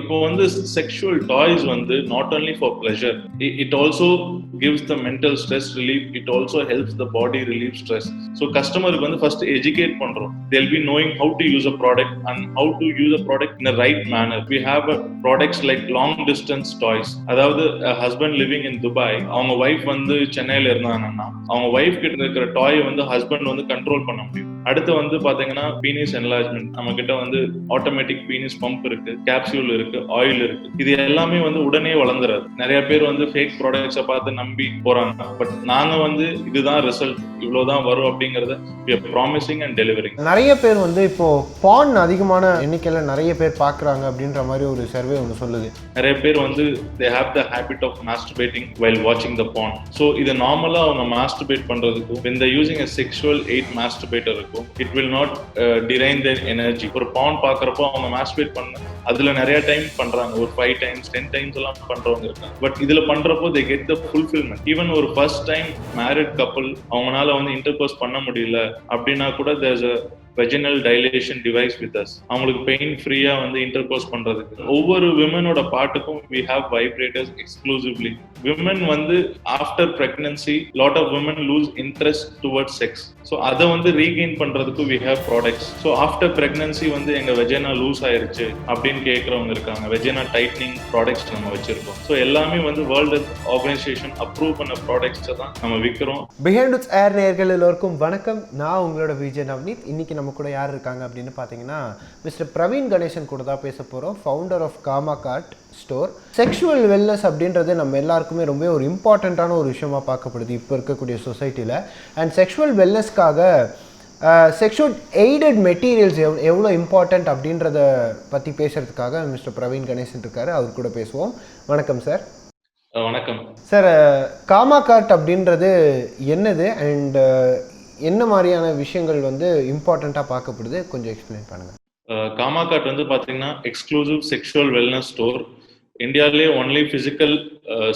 இப்போ வந்து sexual toys வந்து not only for pleasure, it also gives the mental stress relief, it also helps the body relieve stress. So கஸ்டமருக்கு வந்து first educate பண்றோம். they'll be knowing how to use a product and how to use a product in a right manner. We have products like long distance toys. அதாவது husband living in Dubai, அவங்க wife வந்து சென்னையில இருந்தாங்கன்னா அவங்க wife கிட்ட இருக்கிற டாய் வந்து husband வந்து கண்ட்ரோல் பண்ண முடியும். அடுத்து வந்து பாத்தீங்கன்னா பீனிஸ் என்லார்ஜ்மெண்ட், நம்ம கிட்ட வந்து ஆட்டோமேட்டிக் பீனிஸ் பம்ப் இருக்கு, கேப்சூல் இருக்கு, ஆயில் இருக்கு. இது எல்லாமே வந்து உடனே வளர்ந்துறாது. நிறைய பேர் வந்து ஃபேக் ப்ராடக்ட்ஸை பார்த்து நம்பி போறாங்க. பட் நாங்க வந்து இதுதான் ரிசல்ட், இவ்வளவுதான் வரும் அப்படிங்கறத we are promising and delivering. நிறைய பேர் வந்து இப்போ பான் அதிகமான எண்ணிக்கையில நிறைய பேர் பாக்குறாங்க அப்படின்ற மாதிரி ஒரு சர்வே ஒன்று சொல்லுது. நிறைய பேர் வந்து they have the habit of masturbating while watching the porn. So இது நார்மலா அவங்க masturbate பண்றதுக்கும் when they using a sexual aid masturbator இருக்கும், it will not drain their energy. ஒரு porn பார்க்கறப்போ அவங்க masturbate பண்ண அதுல நிறைய டைம் பண்றாங்க, ஒரு 5 times 10 times எல்லாம் பண்றவங்க இருக்காங்க. பட் இதுல பண்றப்போ they get the fulfillment. Even ஒரு first time married couple அவங்களால வந்து intercourse பண்ண முடியல அப்படின்னா கூட there's a vaginal dilation device with us. அவங்களுக்கு பெயின் ஃப்ரீயா வந்து இன்டர்கோர்ஸ் பண்றதுக்கு ஒவ்வொரு விமனோட பார்ட்டுக்கும் we have vibrators exclusively. Women வந்து after pregnancy lot of women lose interest towards sex. So அதை வந்து ரீகெயின் பண்றதுக்கு we have products. So after pregnancy வந்து எங்க வெஜினா லூஸ் ஆயிருச்சு அப்படின்னு கேட்கறவங்க இருக்காங்க, வெஜினா டைட்னிங் ப்ராடக்ட்ஸ் நம்ம வச்சிருக்கோம். ஸோ எல்லாமே வந்து வேர்ல்ட் ஹெல்த் ஆர்கனைசேஷன் அப்ரூவ் பண்ண ப்ராடக்ட்ஸை தான் நம்ம விற்கிறோம். பிஹைண்ட் இட்ஸ் ஏர் நேயர்கள் எல்லோருக்கும் வணக்கம். நான் உங்களோட விஜய் நவ்னீத். இன்னைக்கு நம்ம கூட யார் இருக்காங்க அப்படின்னு பார்த்தீங்கன்னா மிஸ்டர் பிரவீன் கணேசன் கூட தான் பேச போகிறோம், founder of Kama Kart store. Sexual wellness அப்படின்றது நம்ம எல்லாருக்குமே ரொம்ப ஒரு இம்பார்ட்டண்ட்டான ஒரு விஷயமா பார்க்கப்படுது இப்போ இருக்கக்கூடிய சொசைட்டியில். அண்ட் செக்ஷுவல் வெல்னஸ்க்காக செக்ஷுவல் எய்டட் மெட்டீரியல்ஸ் எவ்வளோ இம்பார்ட்டண்ட் அப்படின்றத பற்றி பேசுகிறதுக்காக மிஸ்டர் பிரவீன் கணேசன் இருக்காரு, அவர் கூட பேசுவோம். வணக்கம் சார். வணக்கம் சார். காமா கார்ட் அப்படின்றது என்னது அண்ட் என்ன மாதிரியான விஷயங்கள் வந்து இம்பார்ட்டண்ட்டாக பார்க்கப்படுது, கொஞ்சம் எக்ஸ்பிளைன் பண்ணுங்கள். காமா கார்ட் வந்து பார்த்தீங்கன்னா எக்ஸ்க்ளூசிவ் செக்ஷுவல் வெல்னஸ் ஸ்டோர். இந்தியாவிலேயே ஒன்லி ஃபிசிக்கல்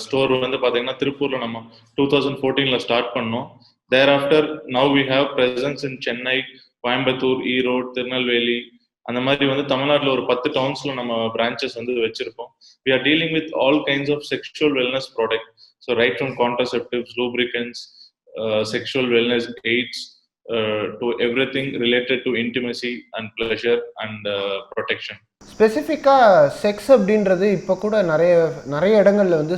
ஸ்டோர் வந்து பார்த்தீங்கன்னா திருப்பூரில் நம்ம 2014 ஸ்டார்ட் பண்ணோம். Thereafter now we have presence in Chennai, Coimbatore, Erode, Tirunelveli, அந்த மாதிரி வந்து தமிழ்நாட்டில் ஒரு 10 டவுன்ஸில் நம்ம பிரான்ச்சஸ் வந்து வச்சிருக்கோம். We are dealing with all kinds of sexual wellness product. So right from contraceptives, lubricants, sexual wellness aids, to everything related to intimacy and pleasure and protection. ஸ்பெசிஃபிக்காக sex அப்படின்றது இப்போ கூட நிறைய இடங்களில் வந்து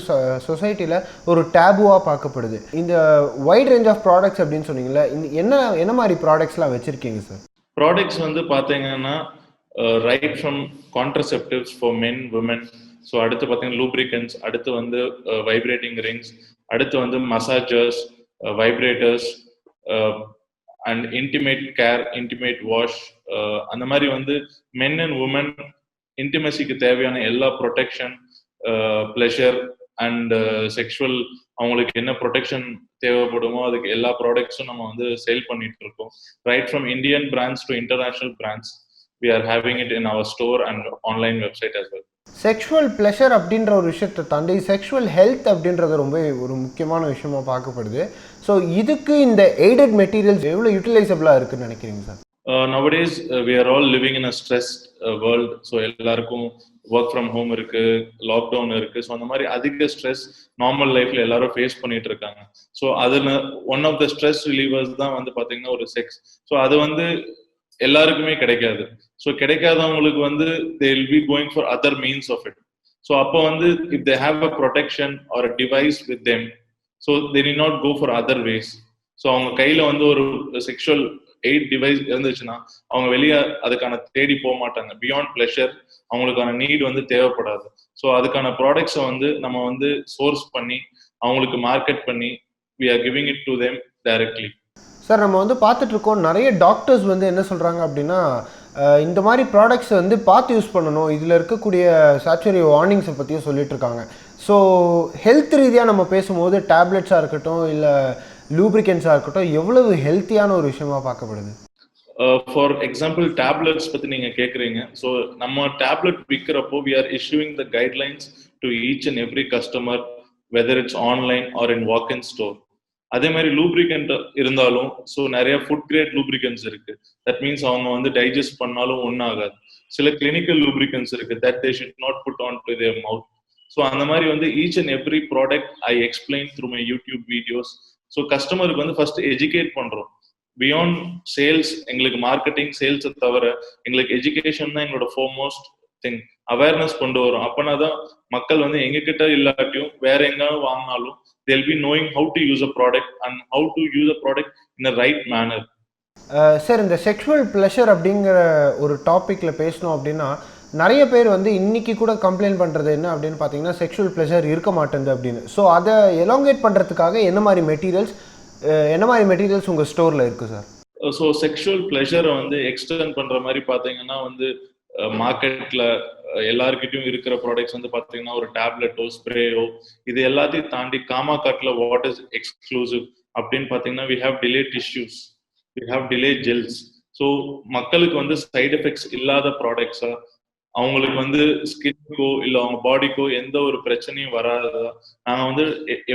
சொசைட்டியில் ஒரு டேபுவாக பார்க்கப்படுது. இந்த வைட் ரேஞ்ச் ஆஃப் ப்ராடக்ட்ஸ் அப்படின்னு சொன்னீங்களா, என்ன மாதிரி ப்ராடக்ட்ஸ்லாம் வச்சுருக்கீங்க சார்? ப்ராடக்ட்ஸ் வந்து பார்த்தீங்கன்னா right from contraceptives for men, women. So அடுத்து பார்த்தீங்கன்னா லூப்ரிகன்ட்ஸ், அடுத்து வந்து வைப்ரேட்டிங் ரிங்ஸ், அடுத்து வந்து massagers, vibrators and intimate care, intimate wash, அந்த மாதிரி வந்து மென் அண்ட் உமன் இன்டிமசிக்கு தேவையான எல்லா ப்ரொடெக்ஷன், பிளஷர் அண்ட் செக்ஷுவல் அவங்களுக்கு என்ன ப்ரொடெக்ஷன் தேவைப்படுமோ அதுக்கு எல்லா ப்ராடக்ட்ஸும் நம்ம வந்து சேல் பண்ணிட்டு இருக்கோம். Right from Indian brands to international brands we are having it in our store and online website as well. Sexual pleasure அப்படின்ற ஒரு விஷயத்தை தாண்டி செக்ஷுவல் ஹெல்த் அப்படின்றது ரொம்ப ஒரு முக்கியமான விஷயமா பார்க்கப்படுது. ஸோ இதுக்கு இந்த எய்டட் மெட்டீரியல்ஸ் எவ்வளோ யூட்டிலைசபிளாக இருக்குன்னு நினைக்கிறீங்க sir? Nowadays we are all living in a stressed world. So எல்லாருக்கும் ஒர்க் ஃப்ரம் ஹோம் இருக்கு, லாக்டவுன் இருக்கு. ஸோ அந்த மாதிரி அதிக ஸ்ட்ரெஸ் நார்மல் லைஃப்ல எல்லாரும் ஃபேஸ் பண்ணிட்டு இருக்காங்க. ஸோ அதில் one of the stress relievers தான் வந்து பார்த்தீங்கன்னா ஒரு செக்ஸ். ஸோ அது வந்து எல்லாருக்குமே கிடைக்காது. ஸோ கிடைக்காதவங்களுக்கு வந்து they will be going for other means of it. So அப்போ வந்து if they have a protection or a device with them, so they need not go for other ways. So அவங்க கையில வந்து ஒரு செக்ஷுவல் எய்ட் டிவைஸ் இருந்துச்சுன்னா அவங்க வெளியே அதுக்கான தேடி போக மாட்டாங்க. பியாண்ட் பிளஷர் அவங்களுக்கான நீட் வந்து தேவைப்படாது. ஸோ அதுக்கான ப்ராடக்ட்ஸை வந்து நம்ம வந்து சோர்ஸ் பண்ணி அவங்களுக்கு மார்க்கெட் பண்ணி we are giving it to them directly. Sir, நம்ம வந்து பார்த்துட்ருக்கோம் நிறைய டாக்டர்ஸ் வந்து என்ன சொல்கிறாங்க அப்படின்னா இந்த மாதிரி ப்ராடக்ட்ஸ் வந்து பார்த்து யூஸ் பண்ணணும், இதில் இருக்கக்கூடிய சாச்சுரி வார்னிங்ஸை பற்றியும் சொல்லிட்டு இருக்காங்க. ஸோ ஹெல்த் ரீதியாக நம்ம பேசும்போது டேப்லெட்ஸாக இருக்கட்டும் இல்லை லூப்ரிகன்ஸாக இருக்கட்டும் எவ்வளவு ஹெல்த்தியான ஒரு விஷயமா பார்க்கப்படுது? ஃபார் எக்ஸாம்பிள் டேப்லெட்ஸ் பற்றி நீங்கள் கேட்குறீங்க. ஸோ நம்ம tablet விற்கிறப்போ we are issuing the guidelines to each and every customer whether it's online or in walk-in store. அதே மாதிரி லூப்ரிகன்ட் இருந்தாலும் ஸோ நிறைய ஃபுட் கிரேட் லூப்ரிகன்ஸ் இருக்கு. தட் மீன்ஸ் அவங்க வந்து டைஜஸ்ட் பண்ணாலும் ஒன்றும் ஆகாது. சில கிளினிக்கல் லூப்ரிகன்ஸ் இருக்கு that they should not put on to their mouth. So அந்த மாதிரி வந்து each and every product I explain through my YouTube videos. So கஸ்டமருக்கு வந்து ஃபர்ஸ்ட் எஜுகேட் பண்றோம். பியாண்ட் சேல்ஸ், எங்களுக்கு மார்க்கெட்டிங் சேல்ஸை தவிர எங்களுக்கு எஜுகேஷன் தான் எங்களோட ஃபோர்மோஸ்ட் திங். அவேர்னஸ் கொண்டு வரும். அப்பனா தான் மக்கள் வந்து எங்ககிட்ட இல்லாட்டியும் வேற எங்காவது வாங்கினாலும் they'll be knowing how to use a product and how to use a product in a right manner. Sir, இந்த செக்ஷுவல் ப்ளஷர் அப்படிங்கிற ஒரு டாப்பிக்கில் பேசணும் அப்படின்னா நிறைய பேர் வந்து இன்னைக்கு கூட கம்ப்ளைண்ட் பண்ணுறது என்ன அப்படின்னு பார்த்தீங்கன்னா செக்ஷுவல் ப்ளஷர் இருக்க மாட்டேங்குது அப்படின்னு. ஸோ அதை எலாங்கேட் பண்ணுறதுக்காக என்ன மாதிரி மெட்டீரியல்ஸ் உங்கள் ஸ்டோரில் இருக்குது சார்? ஸோ செக்ஷுவல் ப்ளஷரை வந்து எக்ஸ்டெண்ட் பண்ணுற மாதிரி பார்த்தீங்கன்னா வந்து மார்க்கெட்ல எல்லாருக்கிட்டையும் இருக்கிற ப்ராடக்ட்ஸ் வந்து பார்த்தீங்கன்னா ஒரு டேப்லெட்டோ ஸ்ப்ரேயோ இது எல்லாத்தையும் தாண்டி காமா கார்ட்ல வாட் இஸ் எக்ஸ்க்ளூசிவ் அப்படின்னு பார்த்தீங்கன்னா we have delay tissues, we have delay gels. So மக்களுக்கு வந்து சைட் எஃபெக்ட்ஸ் இல்லாத ப்ராடக்ட்ஸா, அவங்களுக்கு வந்து ஸ்கின்க்கோ இல்லை அவங்க பாடிக்கோ எந்த ஒரு பிரச்சனையும் வராததா நாங்கள் வந்து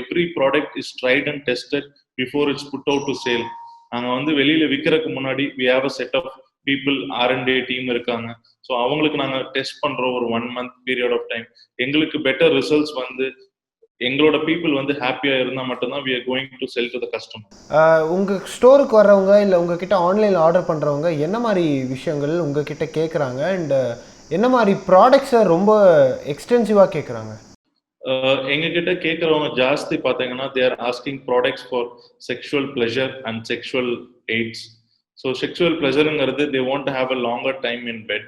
every product is tried and tested before it's put out to sale. நாங்கள் வந்து வெளியில விற்கிறதுக்கு முன்னாடி we have a set of people, R&D team இருக்காங்க. ஸோ அவங்களுக்கு நாங்கள் டெஸ்ட் பண்றோம் ஒரு 1 month பீரியட் ஆஃப் டைம். எங்களுக்கு பெட்டர் ரிசல்ட்ஸ் வந்து எங்களோட பீப்புள் வந்து ஹாப்பியா இருந்தா மட்டும்தான் we are going to sell to the customer. உங்க ஸ்டோருக்கு வர்றவங்க இல்லை உங்ககிட்ட ஆன்லைனில் ஆர்டர் பண்றவங்க என்ன மாதிரி விஷயங்கள் உங்ககிட்ட கேட்குறாங்க அண்ட் என்ன மாதிரி ப்ராடக்ட்ஸை ரொம்ப எக்ஸ்டென்சிவாக கேட்குறாங்க? எங்ககிட்ட கேட்குறவங்க ஜாஸ்தி பார்த்தீங்கன்னா they are asking products for sexual pleasure and sexual aids. So sexual ப்ளஷருங்கிறது they want to have a longer time in bed.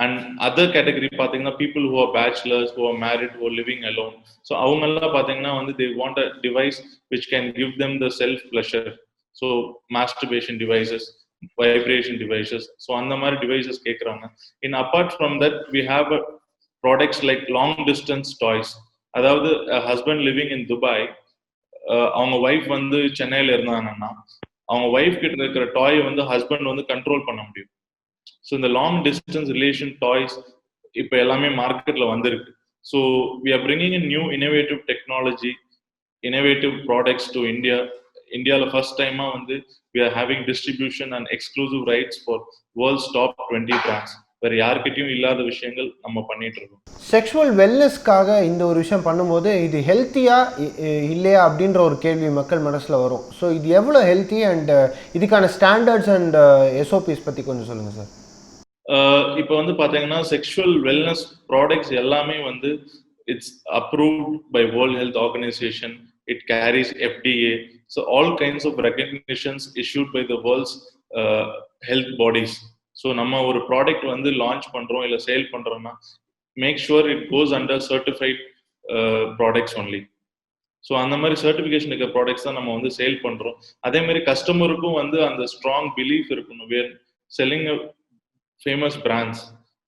And other category பார்த்தீங்கன்னா people who are bachelors, who are married, who are living alone. So அவங்கெல்லாம் பார்த்தீங்கன்னா வந்து they want a device which can give them the self pleasure. So masturbation devices, vibration devices. So அந்த மாதிரி devices கேட்குறாங்க. In apart from that we have products like long distance toys. அதாவது husband living in Dubai, அவங்க wife வந்து சென்னையில் இருந்தாங்கன்னா அவங்க wife கிட்ட இருக்கிற டாய் வந்து ஹஸ்பண்ட் வந்து கண்ட்ரோல் பண்ண முடியும். ஸோ இந்த லாங் டிஸ்டன்ஸ் ரிலேஷன் டாய்ஸ் இப்போ எல்லாமே மார்க்கெட்ல வந்திருக்கு. So we are bringing in new innovative technology, innovative products to India. இந்தியாவில் ஃபர்ஸ்ட் டைமா வந்து we are having distribution and exclusive rights for world's top 20 brands. வேற யார்கிட்டயும் இல்லாத விஷயங்கள் நம்ம பண்ணிட்டு இருக்கோம். செக்ஷுவல் வெல்னஸ்க்காக இந்த ஒரு விஷயம் பண்ணும்போது இது ஹெல்த்தியா இல்லையா அப்படின்ற ஒரு கேள்வி மக்கள் மனசுல வரும். ஸோ இது எவ்வளோ ஹெல்த்தி அண்ட் இதுக்கான ஸ்டாண்டர்ட்ஸ் அண்ட் SOPs பத்தி கொஞ்சம் சொல்லுங்க சார். இப்போ வந்து பாத்தீங்கன்னா செக்ஷுவல் வெல்னஸ் ப்ராடக்ட்ஸ் எல்லாமே வந்து it's approved by world health organisation. It carries FDA. So all kinds of recognitions issued by the world's health bodies. So நம்ம ஒரு ப்ராடக்ட் வந்து லான்ச் பண்றோம் இல்லை சேல் பண்றோம்னா make sure it goes under certified products only. So அந்த மாதிரி certification இருக்கிற products தான் நம்ம வந்து சேல் பண்றோம். அதே மாதிரி கஸ்டமருக்கும் வந்து அந்த ஸ்ட்ராங் பிலீஃப் இருக்கணும். we are selling a famous brands,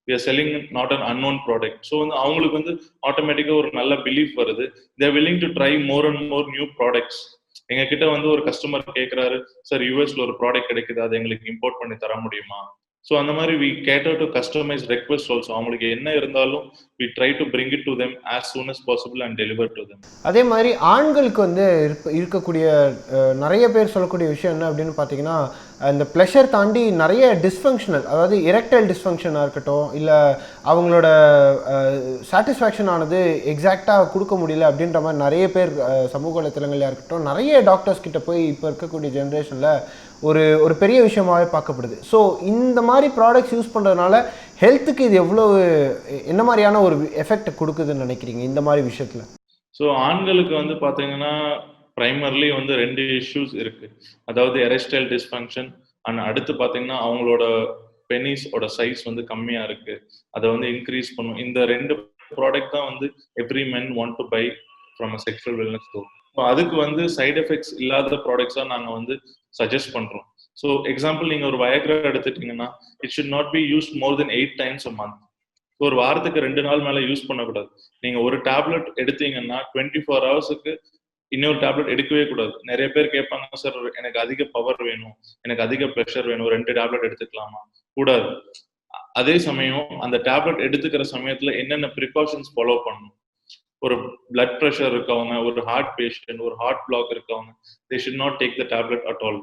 we are selling not an unknown product. So வந்து அவங்களுக்கு வந்து ஆட்டோமேட்டிக்காக ஒரு நல்ல பிலீஃப் வருது. they are willing to try more and more new products. எங்ககிட்ட வந்து ஒரு கஸ்டமர் கேட்குறாரு, சார் யூஎஸ்ல ஒரு ப்ராடக்ட் கிடைக்குது, அதை எங்களுக்கு இம்போர்ட் பண்ணி தர முடியுமா? ஸோ அந்த மாதிரி we cater to customized request also. அவங்களுக்கு என்ன இருந்தாலும் we try to bring it to them as soon as possible and deliver to them. அதே மாதிரி ஆண்களுக்கு வந்து இருக்கக்கூடிய நிறைய பேர் சொல்லக்கூடிய விஷயம் என்ன அப்படின்னு பார்த்தீங்கன்னா இந்த ப்ளஷர் தாண்டி நிறைய டிஸ்ஃபங்க்ஷனல், அதாவது எரெக்டைல் டிஸ்ஃபங்க்ஷனாக இருக்கட்டும், இல்லை அவங்களோட சாட்டிஸ்ஃபேக்ஷன் ஆனது எக்ஸாக்டாக கொடுக்க முடியல அப்படின்ற மாதிரி நிறைய பேர் சமூக வலைத்தளங்கள்ல இருக்கட்டும் நிறைய டாக்டர்ஸ் கிட்ட போய் இப்போ இருக்கக்கூடிய ஜென்ரேஷனில் ஒரு பெரிய விஷயமாகவே பார்க்கப்படுது. ஸோ இந்த மாதிரி ப்ராடக்ட்ஸ் யூஸ் பண்ணுறதுனால ஹெல்த்துக்கு இது எவ்வளோ என்ன மாதிரியான ஒரு எஃபெக்ட் கொடுக்குதுன்னு நினைக்கிறீங்க இந்த மாதிரி விஷயத்தில்? ஸோ ஆண்களுக்கு வந்து பார்த்தீங்கன்னா ப்ரைமர்லி வந்து 2 இஷ்யூஸ் இருக்கு. அதாவது எரெக்டைல் டிஸ்ஃபங்க்ஷன் அண்ட் அடுத்து பார்த்தீங்கன்னா அவங்களோட பெனிஸோட சைஸ் வந்து கம்மியாக இருக்கு, அதை வந்து இன்க்ரீஸ் பண்ணும். இந்த 2 ப்ராடக்ட் தான் வந்து every men want to by from a sexual wellness store. So அதுக்கு வந்து சைட் எஃபெக்ட்ஸ் இல்லாத ப்ராடக்ட்ஸாக நாங்கள் வந்து சஜஸ்ட் பண்றோம். ஸோ எக்ஸாம்பிள் நீங்க ஒரு வயக்ரா எடுத்துட்டீங்கன்னா it should not be use more then 8 times a month. ஒரு வாரத்துக்கு 2 நாள் மேல யூஸ் பண்ணக்கூடாது. நீங்க ஒரு டேப்லெட் எடுத்தீங்கன்னா 24 ஹவர்ஸுக்கு இன்னொரு டேப்லெட் எடுக்கவே கூடாது. நிறைய பேர் கேட்பாங்க, சார் எனக்கு அதிக பவர் வேணும், எனக்கு அதிக ப்ரெஷர் வேணும், 2 டேப்லெட் எடுத்துக்கலாமா? கூடாது. அதே சமயம் அந்த டேப்லெட் எடுத்துக்கிற சமயத்துல என்னென்ன ப்ரிகாஷன்ஸ் ஃபாலோ பண்ணணும். ஒரு பிளட் ப்ரெஷர் இருக்கவங்க, ஒரு ஹார்ட் பேஷண்ட், ஒரு ஹார்ட் பிளாக் இருக்கவங்க, தே should not take the tablet at all.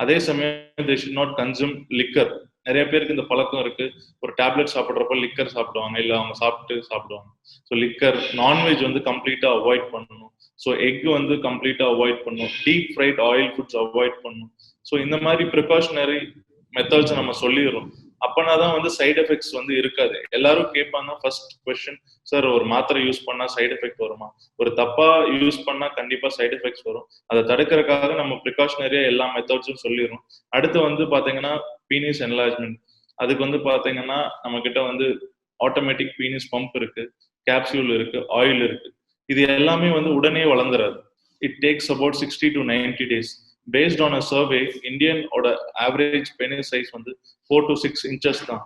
அதே சமயம் தே ஷுட் நாட் கன்சூம் லிக்கர். நிறைய பேருக்கு இந்த பழக்கம் இருக்கு. ஒரு டேப்லெட் சாப்பிட்றப்ப லிக்கர் சாப்பிடுவாங்க, இல்லை அவங்க சாப்பிடுவாங்க. ஸோ லிக்கர், நான்வெஜ் வந்து கம்ப்ளீட்டா அவாய்ட் பண்ணணும். ஸோ எக் வந்து கம்ப்ளீட்டா அவாய்ட் பண்ணணும். Deep fried oil foods avoid பண்ணணும். ஸோ இந்த மாதிரி ப்ரிகாஷனரி மெத்தட்ஸ் நம்ம சொல்லிடுறோம். அப்பனா தான் வந்து சைடு எஃபெக்ட்ஸ் வந்து இருக்காது. எல்லாரும் கேட்பாங்க ஃபர்ஸ்ட் கொஸ்டின், சார் ஒரு மாத்திரை யூஸ் பண்ணா சைடு எஃபெக்ட் வருமா? ஒரு தப்பா யூஸ் பண்ணா கண்டிப்பா சைடு எஃபெக்ட்ஸ் வரும். அதை தடுக்கிறதுக்காக நம்ம ப்ரிகாஷனரியா எல்லா மெத்தட்ஸும் சொல்லிடுறோம். அடுத்து வந்து பாத்தீங்கன்னா பீனிஸ் என்லார்ஜ்மெண்ட். அதுக்கு வந்து பாத்தீங்கன்னா நம்ம கிட்ட வந்து ஆட்டோமேட்டிக் பீனிஸ் பம்ப் இருக்கு, கேப்சியூல் இருக்கு, ஆயில் இருக்கு. இது எல்லாமே வந்து உடனே வளர்ந்துறாது. It takes about 60 to 90 days. Based on a survey, இந்தியனோட ஆவரேஜ் பெனிஸ் சைஸ் வந்து 4 to 6 inches தான்.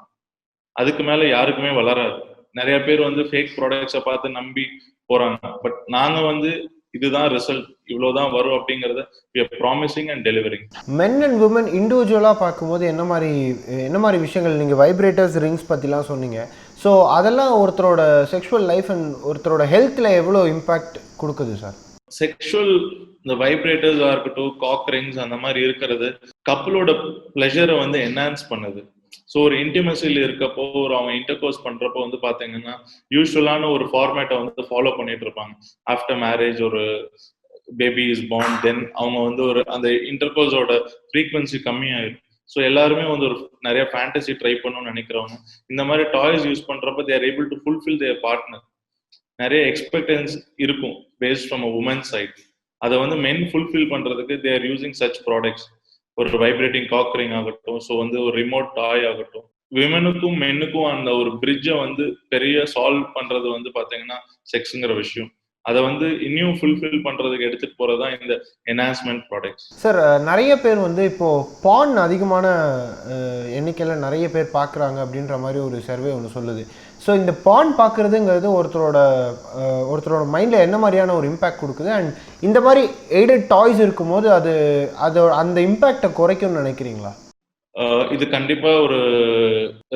அதுக்கு மேல யாருக்குமே வளராது. நிறைய பேர் வந்து ஃபேக் ப்ராடக்ட்ஸை பார்த்து நம்பி போறாங்க. பட் நாங்க வந்து இதுதான் ரிசல்ட், இவ்வளவுதான் வரும் அப்படிங்கறத we are promising and delivering. Men and women இண்டிவிஜுவலாக பார்க்கும்போது என்ன மாதிரி விஷயங்கள், நீங்கள் வைப்ரேட்டர்ஸ் ரிங்ஸ் பற்றிலாம் சொன்னீங்க. ஸோ அதெல்லாம் ஒருத்தரோட செக்ஷுவல் லைஃப் அண்ட் ஒருத்தரோட ஹெல்த்தில் எவ்வளோ இம்பேக்ட் கொடுக்குது சார்? செக்ஷுவல் இந்த வைப்ரேட்டர்ஸா இருக்கட்டும், காக் ரிங்ஸ் அந்த மாதிரி இருக்கிறது கப்பலோட பிளஷரை வந்து என்ஹான்ஸ் பண்ணுது. ஸோ ஒரு இன்டிமசியில் இருக்கப்போ, ஒரு அவங்க இன்டர்கோர்ஸ் பண்றப்போ வந்து பாத்தீங்கன்னா யூஸ்வலான ஒரு ஃபார்மேட்டை வந்து ஃபாலோ பண்ணிட்டு இருப்பாங்க. ஆஃப்டர் மேரேஜ் ஒரு பேபி இஸ் பார்ன், தென் அவங்க வந்து ஒரு அந்த இன்டர்கோர்ஸோட ஃப்ரீக்வன்சி கம்மியாயிடும். ஸோ எல்லாருமே வந்து ஒரு நிறைய ஃபேண்டசி ட்ரை பண்ணணும்னு நினைக்கிறவங்க இந்த மாதிரி டாய்ஸ் யூஸ் பண்றப்ப they are able to fulfil their partner. நிறைய எக்ஸ்பெக்டன்ஸ் இருக்கும் based from a woman side. அதை வந்து மென் ஃபுல்ஃபில் பண்றதுக்கு they are using such products. ஒரு வைப்ரேட்டிங் காக்ரிங் ஆகட்டும், ஸோ வந்து ஒரு ரிமோட் டாய் ஆகட்டும், விமனுக்கும் மென்னுக்கும் அந்த ஒரு பிரிட்ஜை வந்து பெரிய சால்வ் பண்றது வந்து பாத்தீங்கன்னா செக்ஸுங்கிற விஷயம். அதை வந்து இன்னும் ஃபுல்ஃபில் பண்றதுக்கு எடுத்துட்டு போறதுதான் இந்த என்ஹான்ஸ்மெண்ட் ப்ராடக்ட்ஸ். சார், நிறைய பேர் வந்து இப்போது பான் அதிகமான எண்ணிக்கையில் நிறைய பேர் பார்க்குறாங்க அப்படின்ற மாதிரி ஒரு சர்வே ஒன்று சொல்லுது. ஸோ இந்த பான் பார்க்குறதுங்கிறது ஒருத்தரோட மைண்டில் என்ன மாதிரியான ஒரு இம்பேக்ட் கொடுக்குது, அண்ட் இந்த மாதிரி எய்டட் டாய்ஸ் இருக்கும்போது அந்த இம்பேக்டை குறைக்கும்னு நினைக்கிறீங்களா? இது கண்டிப்பா ஒரு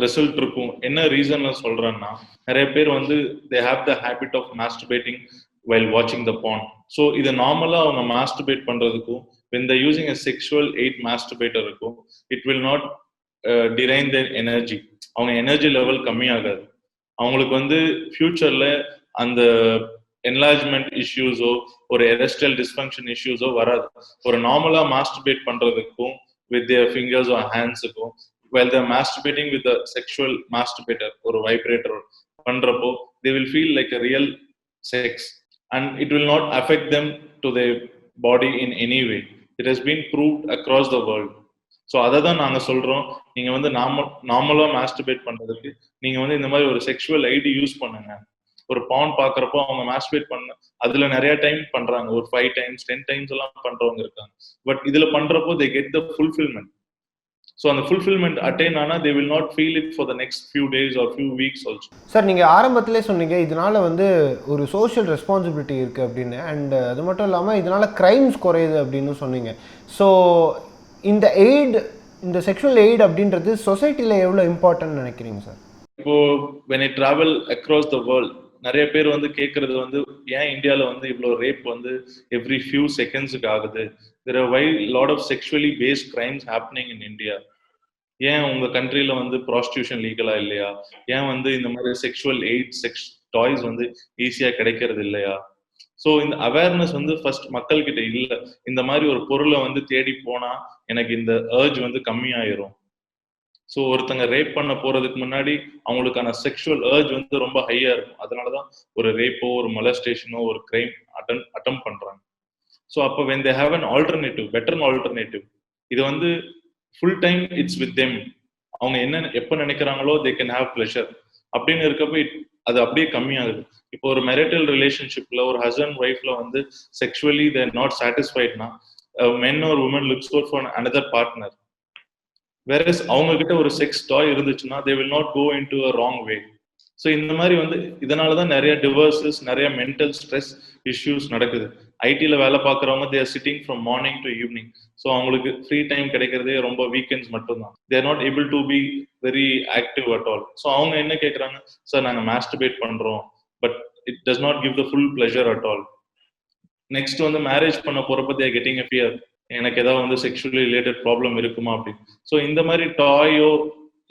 ரிசல்ட் இருக்கும். என்ன ரீசன்ல சொல்றேன்னா, நிறைய பேர் வந்து they have the habit of masturbating while watching the porn. So இது நார்மலா அவங்க மாஸ்டர்பேட் பண்றதுக்கும் when they using a sexual aid masturbator இருக்கும், it will not drain their energy. அவங்க எனர்ஜி லெவல் கம்மியாகாது. அவங்களுக்கு வந்து ஃபியூச்சர்ல அந்த என்லார்ஜ்மெண்ட் இஷ்யூஸோ ஒரு எரெஸ்டல் டிஸ்ஃபங்க்ஷன் இஷ்யூஸோ வராது. ஒரு நார்மலா மாஸ்டர்பேட் பண்றதுக்கும் with their fingers or hands இருக்கும், while they're masturbating with a sexual masturbator ஒரு vibrator பண்றப்போ they will feel like a real sex and it will not affect them to their body in any way. It has been proved across the world. So அதை தான் நாங்கள் சொல்றோம். நீங்க வந்து நார்மலா masturbate பண்றதுக்கு நீங்க வந்து இந்த மாதிரி ஒரு செக்ஷுவல் ஐடி யூஸ் பண்ணுங்க. ஒரு பான் பாக்குறப்போ அவங்க மாஸ்டர்பேட் பண்ண அதுல நிறைய டைம் பண்றாங்க, ஒரு 5 times 10 times எல்லாம் பண்றவங்க இருக்காங்க. பட் இதுல பண்றப்போ they get the fulfillment. So அந்த fulfillment attain ஆனா they will not feel it for the next few days or few weeks also. Sir, நீங்கள் ஆரம்பத்திலே சொன்னீங்க இதனால வந்து ஒரு சோஷியல் ரெஸ்பான்சிபிலிட்டி இருக்குது அப்படின்னு, அண்ட் அது மட்டும் இல்லாமல் இதனால கிரைம்ஸ் குறையுது அப்படின்னு சொன்னீங்க. ஸோ இந்த செக்ஷுவல் எய்ட் அப்படின்றது சொசைட்டியில் எவ்வளோ இம்பார்ட்டன்ட் நினைக்கிறீங்க சார்? இப்போ when I travel across the world, நிறைய பேர் வந்து கேட்கறது வந்து ஏன் இந்தியாவில் வந்து இவ்வளோ ரேப் வந்து every few secondsக்கு ஆகுது, there are why lot of sexually based crimes happening in India. ஏன் உங்க கண்ட்ரில வந்து ப்ராஸ்டியூஷன் லீகலா இல்லையா, ஏன் வந்து இந்த மாதிரி செக்ஷுவல் எய்ட் செக்ஸ் டாய்ஸ் வந்து ஈஸியா கிடைக்கிறது இல்லையா? ஸோ இந்த அவேர்னஸ் வந்து ஃபர்ஸ்ட் மக்கள் கிட்ட இல்லை. இந்த மாதிரி ஒரு பொருளை வந்து தேடி போனா எனக்கு இந்த அர்ஜ் வந்து கம்மியாயிரும். ஸோ ஒருத்தங்க ரேப் பண்ண போறதுக்கு முன்னாடி அவங்களுக்கான செக்ஷுவல் அர்ஜ் வந்து ரொம்ப ஹையா இருக்கும். அதனாலதான் ஒரு ரேப்போ ஒரு மொலஸ்டேஷனோ ஒரு கிரைம் அட்டம் பண்றாங்க. ஸோ அப்போ when they have an alternative, better alternative, இது வந்து full time it's with them. அவங்க என்ன எப்போ நினைக்கிறாங்களோ they can have pleasure அப்படின்னு இருக்கப்போ அது அப்படியே கம்மியாகுது. இப்போ ஒரு மெரிட்டல் ரிலேஷன்ஷிப்ல ஒரு ஹஸ்பண்ட் ஒய்ஃப்ல வந்து செக்ஷுவலி தேர் நாட் சாட்டிஸ்ஃபைட்னா men or women looks for another partner. Whereas அவங்க கிட்ட ஒரு செக்ஸ் டாய் இருந்துச்சுன்னா they will not go into a wrong way. So இந்த மாதிரி வந்து இதனாலதான் நிறைய டிவோர்ஸஸ், நிறைய மென்டல் ஸ்ட்ரெஸ் இஷ்யூஸ் நடக்குது. ஐடியில் வேலை பார்க்குறவங்க they are sitting from morning to evening. So அவங்களுக்கு ஃப்ரீ டைம் கிடைக்கிறதே ரொம்ப வீக்கெண்ட்ஸ் மட்டும்தான். they are not able to be very active at all. So அவங்க என்ன கேட்குறாங்க, சார் நாங்கள் மாஸ்டர்பேட் பண்றோம், but it does not give the full pleasure at all. Next வந்து மேரேஜ் பண்ண போறப்ப தேர் கெட்டிங் எ ஃபியர், எனக்கு ஏதாவது வந்து செக்ஷுவலி ரிலேட்டட் ப்ராப்ளம் இருக்குமா அப்படின்னு. ஸோ இந்த மாதிரி டாயோ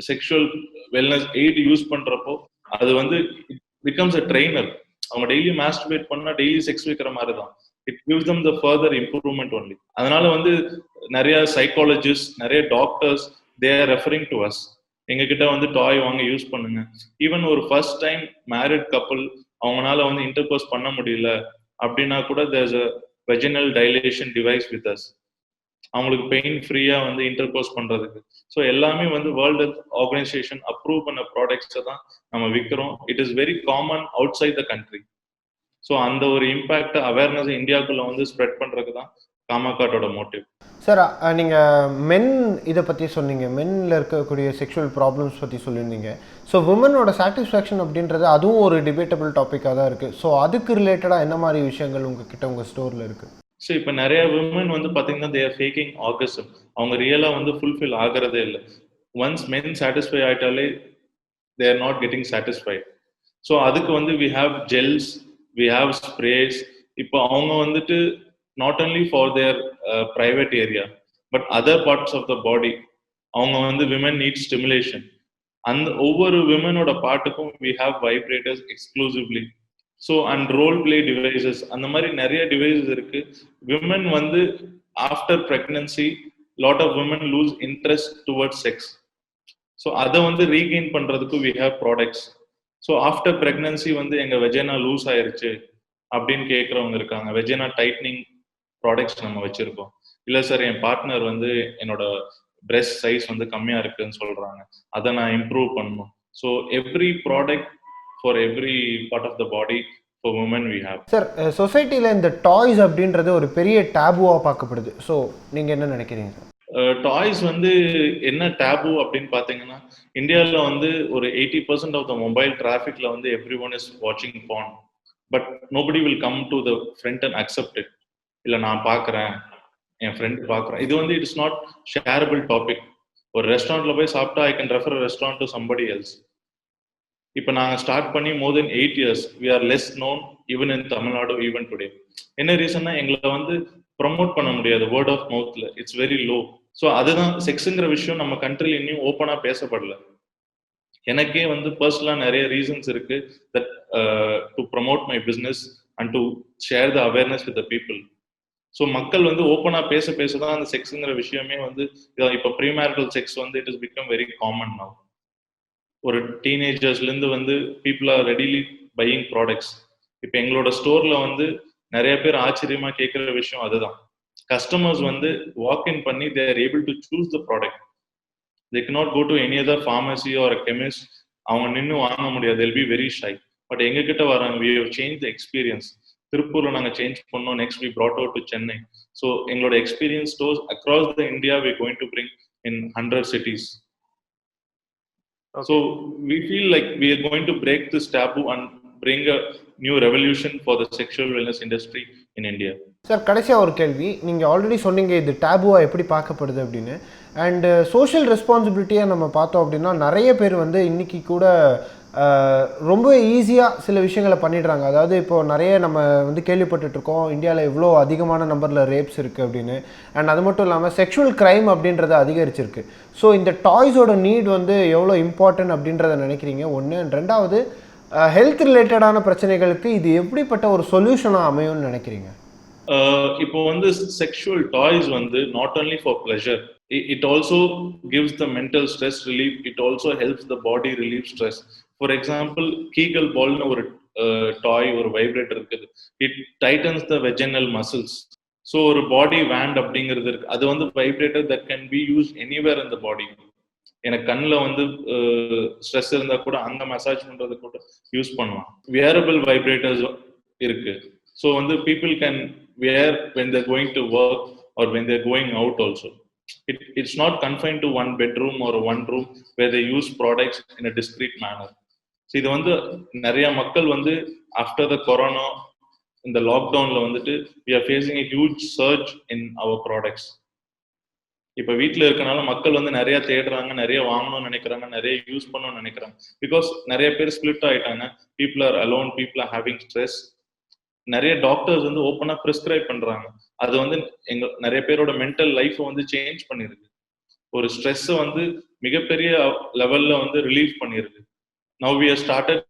செக்ஷுவல் வெல்னஸ் எய்ட் யூஸ் பண்றப்போ அது வந்து பிகம்ஸ் அ ட்ரெயினர். அவங்க டெய்லி மாஸ்டர்பேட் பண்ணா டெய்லி செக்ஸ் வைக்கிற மாதிரி தான். It gives them the further improvement only. அதனால வந்து நிறைய சைக்காலஜிஸ்ட், நிறைய doctors they are referring to us, எங்க கிட்ட வந்து டாய் வாங்க யூஸ் பண்ணுங்க. ஈவன் ஒரு ஃபர்ஸ்ட் டைம் மேரிட் கப்புள் அவங்களால வந்து இன்டர்கோர்ஸ் பண்ண முடியல அப்படின்னா கூட there's a vaginal dilation device with us, அவங்களுக்கு பெயின் ஃப்ரீயா வந்து இன்டர்கோர்ஸ் பண்றதுக்கு. ஸோ எல்லாமே வந்து வேர்ல்ட் ஹெல்த் ஆர்கனைசேஷன் அப்ரூவ் பண்ண ப்ராடக்ட்ஸை தான் நம்ம விற்கிறோம். It is very common outside the country. So அந்த ஒரு இம்பாக்ட் அவேர்னஸ் இந்தியாவுக்குள்ள வந்து ஸ்ப்ரெட் பண்றதுக்கு தான் காமாகாட்டோட மோட்டிவ். சார், நீங்கள் மென் இதை பற்றி சொன்னீங்க, மென்னில் இருக்கக்கூடிய செக்ஷுவல் ப்ராப்ளம்ஸ் பற்றி சொல்லியிருந்தீங்க. ஸோ விமனோட சாட்டிஸ்ஃபேக்ஷன் அப்படின்றது அதுவும் ஒரு டிபேட்டபிள் டாப்பிக்காக தான் இருக்குது. ஸோ அதுக்கு ரிலேட்டடாக என்ன மாதிரி விஷயங்கள் உங்ககிட்ட உங்கள் ஸ்டோரில் இருக்குது? ஸோ இப்போ நிறைய விமன் வந்து பார்த்தீங்கன்னா தே ஆர் ஃபேக்கிங் ஆர்கசம். அவங்க ரியலாக வந்து ஃபுல்ஃபில் ஆகிறதே இல்லை. ஒன்ஸ் மென் சாட்டிஸ்ஃபை ஆகிட்டாலே they are not getting satisfied. So அதுக்கு வந்து we have gels, we have sprays. இப்போ அவங்க வந்துட்டு not only for their private area but other parts of the body, அவங்க வந்து women need stimulation. அந்த ஒவ்வொரு womenோட பார்ட்டுக்கும் we have vibrators exclusively. so and role play devices, அந்த மாதிரி நிறைய devices இருக்கு. women வந்து after pregnancy lot of women lose interest towards sex. so அதை வந்து regain பண்றதுக்கு we have products. so after pregnancy வந்து எங்க vagina லூஸ் ஆயிருச்சு அப்படின்னு கேட்கறவங்க இருக்காங்க. vagina tightening ப்ராடக்ட்ஸ் நம்ம வச்சிருக்கோம். இல்லை சார், என் பார்ட்னர் வந்து என்னோட பிரெஸ்ட் சைஸ் வந்து கம்மியா இருக்குன்னு சொல்றாங்க, அதை நான் இம்ப்ரூவ் பண்ணணும். So every product for every part of the body for women we have. Sir, சொசைட்டியில் இந்த டாய்ஸ் அப்படின்றது ஒரு பெரிய டேபுவாக பார்க்கப்படுது. ஸோ நீங்கள் என்ன நினைக்கிறீங்க சார்? டாய்ஸ் வந்து என்ன டேபு அப்படின்னு பார்த்தீங்கன்னா, இந்தியாவில் வந்து ஒரு 80% ஆஃப் த மொபைல் டிராஃபிக்ல வந்து எவ்ரி ஒன் இஸ் வாட்சிங் porn, but nobody will come to the front and accept it. இல்லை நான் பார்க்குறேன், என் ஃப்ரெண்டு பார்க்குறேன், இது வந்து it is not shareable topic. ஒரு ரெஸ்டாரண்ட்ல போய் சாப்பிட்டா I can refer restaurant to somebody else. இப்போ நாங்கள் ஸ்டார்ட் பண்ணி more than 8 years we are less known even in Tamil Nadu even today. என்ன ரீசன்னா, எங்களை வந்து ப்ரமோட் பண்ண முடியாது வேர்ட் ஆஃப் மவுத்ல, இட்ஸ் வெரி லோ. ஸோ அதுதான் செக்ஸுங்கிற விஷயம் நம்ம கண்ட்ரில இன்னும் ஓப்பனா பேசப்படல. எனக்கே வந்து பர்சனலாக நிறைய ரீசன்ஸ் இருக்கு that to promote my business and to share the awareness with the people. So மக்கள் வந்து ஓப்பனா பேச தான் அந்த செக்ஸுங்கிற விஷயமே வந்து இப்போ ப்ரீமேரிட்டல் செக்ஸ் வந்து it is become very common now. ஒரு டீனேஜர்ஸ்லேருந்து வந்து people are readily buying products. இப்போ எங்களோட ஸ்டோர்ல வந்து நிறைய பேர் ஆச்சரியமா கேட்குற விஷயம் அதுதான். கஸ்டமர்ஸ் வந்து வாக்இன் பண்ணி they are able to choose the product. They cannot go to any other pharmacy or chemist. அவங்க நின்று வாங்க முடியாது, they'll be very shy. But எங்ககிட்ட வராங்க, we have changed the experience. திருப்பூர்ல நாங்க சேஞ்ச் பண்ணோம், next we brought out to Chennai. So எங்களோட experience stores across the India we're going to bring in 100 cities. So we feel like we are going to break this taboo and bring a new revolution for the sexual wellness industry in India. Sir, கடைசியாக ஒரு கேள்வி. நீங்கள் already சொன்னீங்க இது டேபுவாக எப்படி பார்க்கப்படுது அப்படின்னு. And social ரெஸ்பான்சிபிலிட்டியாக நம்ம பார்த்தோம் அப்படின்னா நிறைய பேர் வந்து இன்றைக்கி கூட ரொம்ப ஈஸியாக சில விஷயங்களை பண்ணிடுறாங்க. அதாவது இப்போது நிறைய நம்ம வந்து கேள்விப்பட்டுருக்கோம் இந்தியாவில் எவ்வளோ அதிகமான நம்பரில் ரேப்ஸ் இருக்குது அப்படின்னு. அண்ட் அது மட்டும் இல்லாமல் செக்ஷுவல் க்ரைம் அப்படின்றது அதிகரிச்சிருக்கு. ஸோ இந்த டாய்ஸோட நீட் வந்து எவ்வளோ இம்பார்ட்டன்ட் அப்படின்றத நினைக்கிறீங்க ஒன்று. அண்ட் ரெண்டாவது, ஹெல்த் ரிலேட்டடான பிரச்சனைகளுக்கு இது எப்படிப்பட்ட ஒரு சொல்யூஷனாக அமையும்னு நினைக்கிறீங்க? இப்போ வந்து செக்ஷுவல் டாய்ஸ் வந்து not only for pleasure, it also gives the mental stress relief, it also helps the body relieve stress. For example, Kegel ball னு ஒரு டாய், ஒரு வைப்ரேட்டர் இருக்குது, it tightens the vaginal muscles. So ஒரு பாடி want அப்படிங்கிறது இருக்கு, அது வந்து vibrator that can be used anywhere in the body. எனக்கு கண்ணில் வந்து ஸ்ட்ரெஸ் இருந்தால் கூட அங்கே மசாஜ் பண்ணுறது கூட யூஸ் பண்ணலாம். வியரபிள் வைப்ரேட்டர்ஸ் இருக்கு. ஸோ வந்து people can wear when they're going to work or when they're going out also. It's not confined to one bedroom or one room where they use products in a discrete manner. So இது வந்து நிறைய மக்கள் வந்து after the corona, இந்த லாக்டவுன்ல வந்துட்டு we are facing a huge surge in our products. இப்போ வீட்டில் இருக்கனால மக்கள் வந்து நிறைய தேடுறாங்க, நிறைய வாங்கணும்னு நினைக்கிறாங்க, நிறைய யூஸ் பண்ணணும்னு நினைக்கிறாங்க. பிகாஸ் நிறைய பேர் ஸ்பிளிட் ஆயிட்டாங்க. people are alone, people are having stress. நிறைய டாக்டர்ஸ் வந்து ஓப்பனா ப்ரிஸ்கிரைப் பண்றாங்க. அது வந்து நிறைய பேரோட மென்டல் லைஃப் வந்து சேஞ்ச் பண்ணிருக்கு. ஒரு ஸ்ட்ரெஸ் வந்து மிகப்பெரிய லெவல்ல வந்து ரிலீவ் பண்ணிருக்கு. Now we have started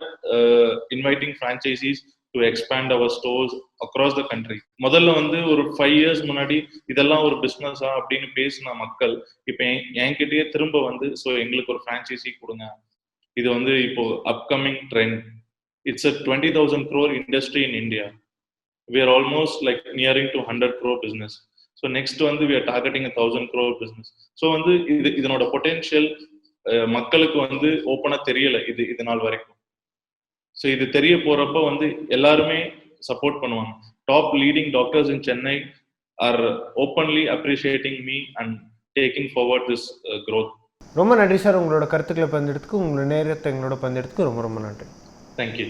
inviting franchisees to expand our stores across the country. முதல்ல வந்து ஒரு 5 years முன்னாடி இதெல்லாம் ஒரு பிசினஸா அப்படின்னு பேசின மக்கள் இப்போ என்கிட்டயே திரும்ப வந்து ஸோ எங்களுக்கு ஒரு ஃப்ரான்ச்சைசி கொடுங்க, இது வந்து இப்போ upcoming trend. It's a 20,000 crore industry in India. We are almost like nearing to 100 crore business. So next வந்து we are targeting 1,000 crore business. So வந்து இதனோட பொட்டென்ஷியல் மக்களுக்கு வந்து ஓப்பனா தெரியல இது நாள் வரைக்கும். ஸோ இது தெரிய போறப்ப வந்து எல்லாருமே சப்போர்ட் பண்ணுவாங்க. Top leading doctors in Chennai R openly appreciating me and taking forward this growth. ரொம்ப நன்றி சார், உங்களோட கருத்துக்களை பகிர்ந்தெடுத்துக்கு, உங்களோட நேரத்தை எங்களோட பகிர்ந்தெடுத்துக்கு ரொம்ப ரொம்ப நன்றி. தேங்க்யூ.